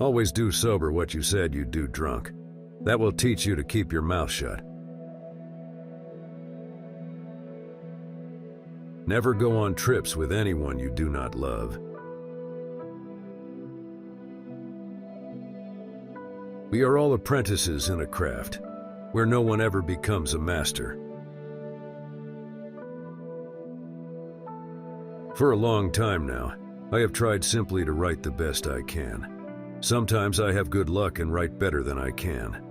Always do sober what you said you'd do drunk. That will teach you to keep your mouth shut. Never go on trips with anyone you do not love. We are all apprentices in a craft, where no one ever becomes a master. For a long time now, I have tried simply to write the best I can. Sometimes I have good luck and write better than I can.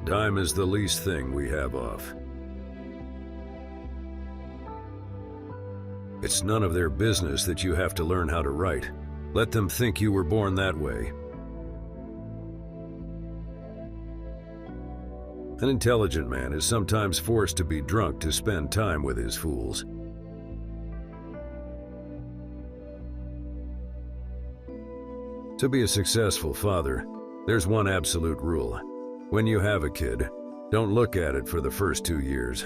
Time is the least thing we have off. It's none of their business that you have to learn how to write. Let them think you were born that way. An intelligent man is sometimes forced to be drunk to spend time with his fools. To be a successful father, there's one absolute rule. When you have a kid, don't look at it for the first 2 years.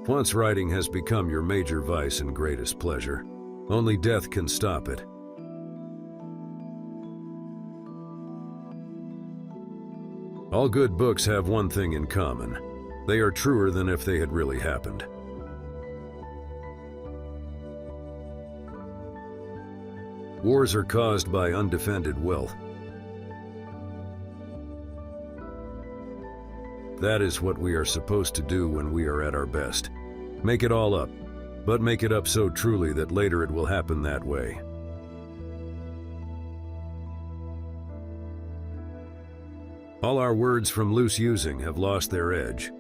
Once writing has become your major vice and greatest pleasure, only death can stop it. All good books have one thing in common. They are truer than if they had really happened. Wars are caused by undefended wealth. That is what we are supposed to do when we are at our best. Make it all up, but make it up so truly that later it will happen that way. All our words from loose using have lost their edge.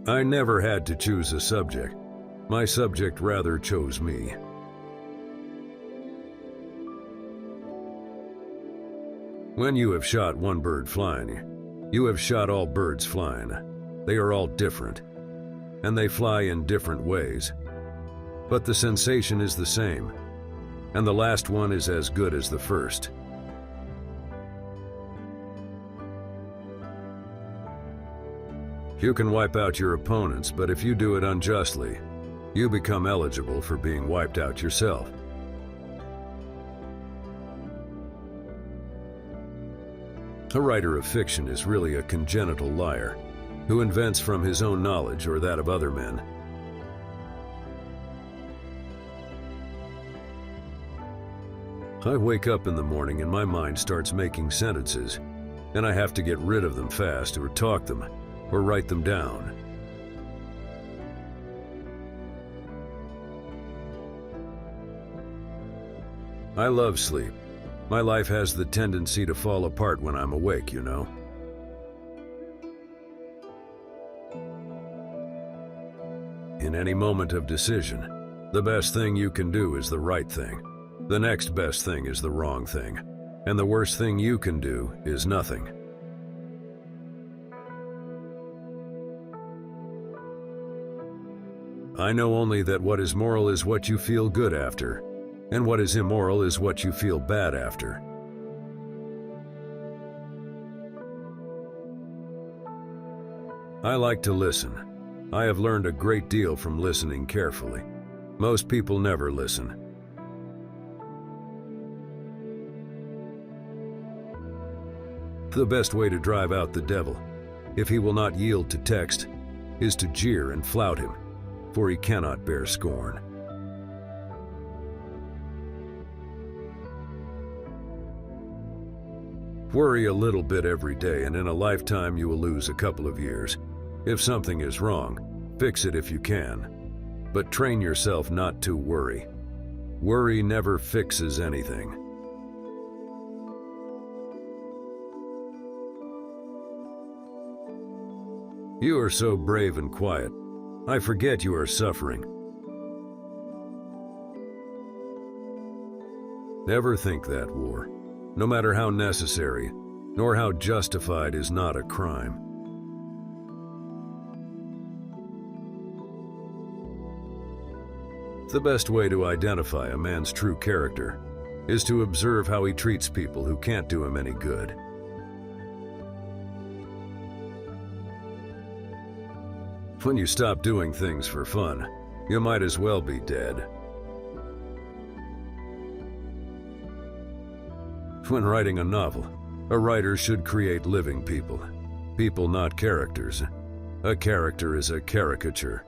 I never had to choose a subject. My subject rather chose me. When you have shot one bird flying, you have shot all birds flying. They are all different, and they fly in different ways. But the sensation is the same, and the last one is as good as the first. You can wipe out your opponents, but if you do it unjustly, you become eligible for being wiped out yourself. A writer of fiction is really a congenital liar, who invents from his own knowledge or that of other men. I wake up in the morning and my mind starts making sentences, and I have to get rid of them fast or talk them, or write them down. I love sleep. My life has the tendency to fall apart when I'm awake, you know. In any moment of decision, the best thing you can do is the right thing. The next best thing is the wrong thing. And the worst thing you can do is nothing. I know only that what is moral is what you feel good after, and what is immoral is what you feel bad after. I like to listen. I have learned a great deal from listening carefully. Most people never listen. The best way to drive out the devil, if he will not yield to text, is to jeer and flout him, for he cannot bear scorn. Worry a little bit every day, and in a lifetime you will lose a couple of years. If something is wrong, fix it if you can. But train yourself not to worry. Worry never fixes anything. You are so brave and quiet. I forget you are suffering. Never think that war, no matter how necessary, nor how justified, is not a crime. The best way to identify a man's true character is to observe how he treats people who can't do him any good. When you stop doing things for fun, you might as well be dead. When writing a novel, a writer should create living people. People, not characters. A character is a caricature.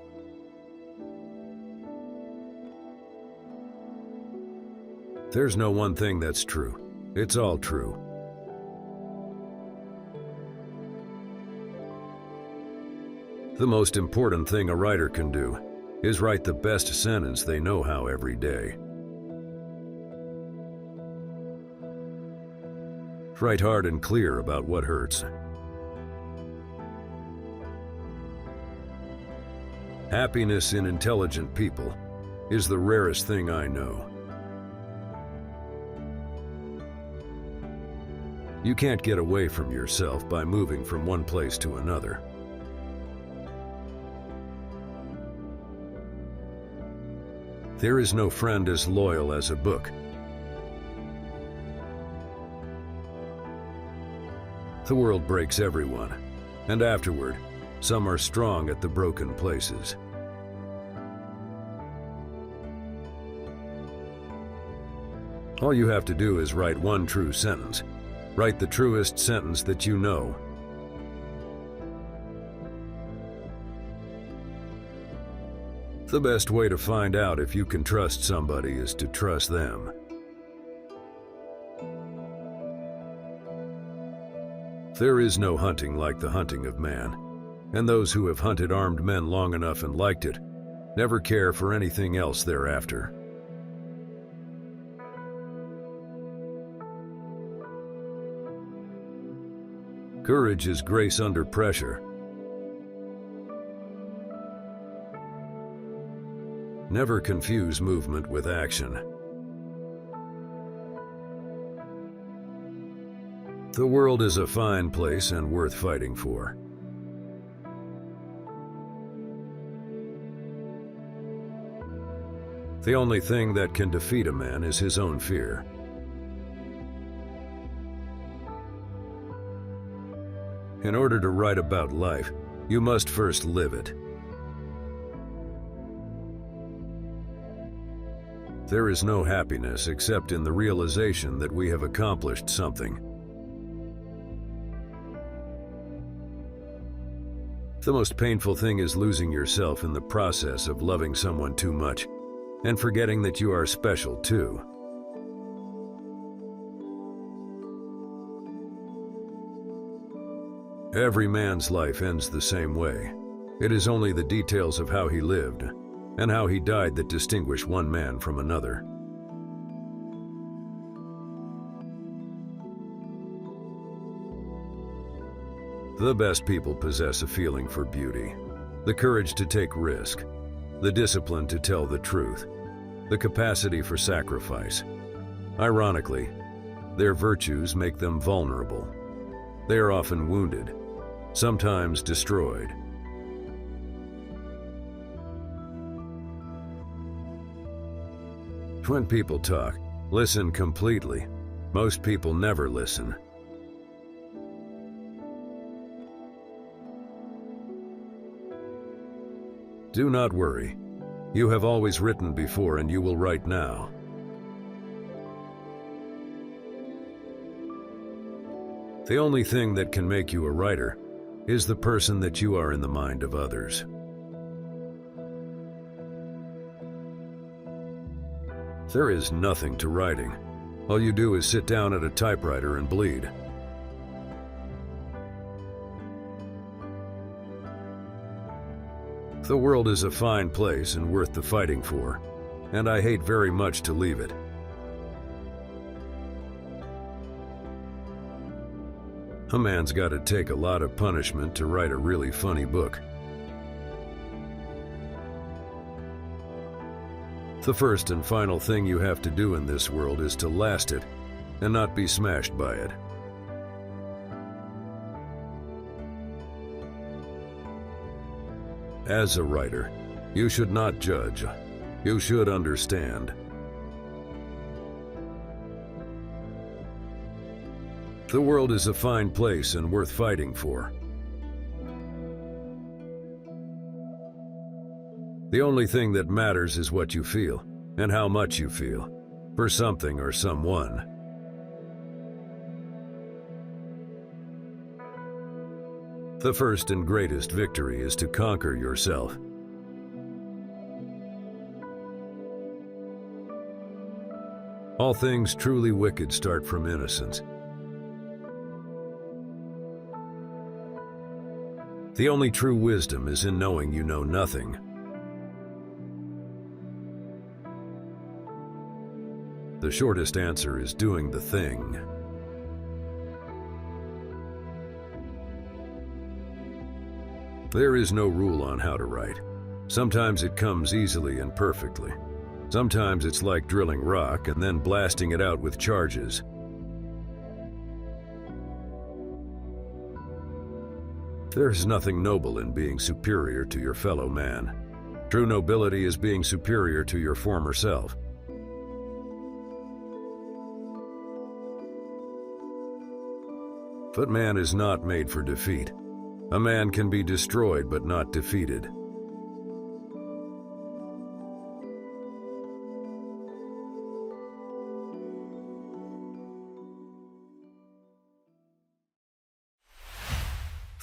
There's no one thing that's true. It's all true. The most important thing a writer can do is write the best sentence they know how every day. Write hard and clear about what hurts. Happiness in intelligent people is the rarest thing I know. You can't get away from yourself by moving from one place to another. There is no friend as loyal as a book. The world breaks everyone, and afterward, some are strong at the broken places. All you have to do is write one true sentence. Write the truest sentence that you know. The best way to find out if you can trust somebody is to trust them. There is no hunting like the hunting of man, and those who have hunted armed men long enough and liked it never care for anything else thereafter. Courage is grace under pressure. Never confuse movement with action. The world is a fine place and worth fighting for. The only thing that can defeat a man is his own fear. In order to write about life, you must first live it. There is no happiness except in the realization that we have accomplished something. The most painful thing is losing yourself in the process of loving someone too much and forgetting that you are special too. Every man's life ends the same way. It is only the details of how he lived and how he died that distinguish one man from another. The best people possess a feeling for beauty, the courage to take risk, the discipline to tell the truth, the capacity for sacrifice. Ironically, their virtues make them vulnerable. They are often wounded, sometimes destroyed. When people talk, listen completely. Most people never listen. Do not worry. You have always written before and you will write now. The only thing that can make you a writer is the person that you are in the mind of others. There is nothing to writing. All you do is sit down at a typewriter and bleed. The world is a fine place and worth the fighting for, and I hate very much to leave it. A man's got to take a lot of punishment to write a really funny book. The first and final thing you have to do in this world is to last it and not be smashed by it. As a writer, you should not judge. You should understand. The world is a fine place and worth fighting for. The only thing that matters is what you feel, and how much you feel, for something or someone. The first and greatest victory is to conquer yourself. All things truly wicked start from innocence. The only true wisdom is in knowing you know nothing. The shortest answer is doing the thing. There is no rule on how to write. Sometimes it comes easily and perfectly. Sometimes it's like drilling rock and then blasting it out with charges. There is nothing noble in being superior to your fellow man. True nobility is being superior to your former self. But man is not made for defeat. A man can be destroyed but not defeated.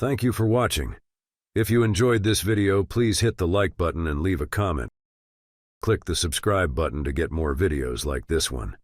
Thank you for watching. If you enjoyed this video, please hit the like button and leave a comment. Click the subscribe button to get more videos like this one.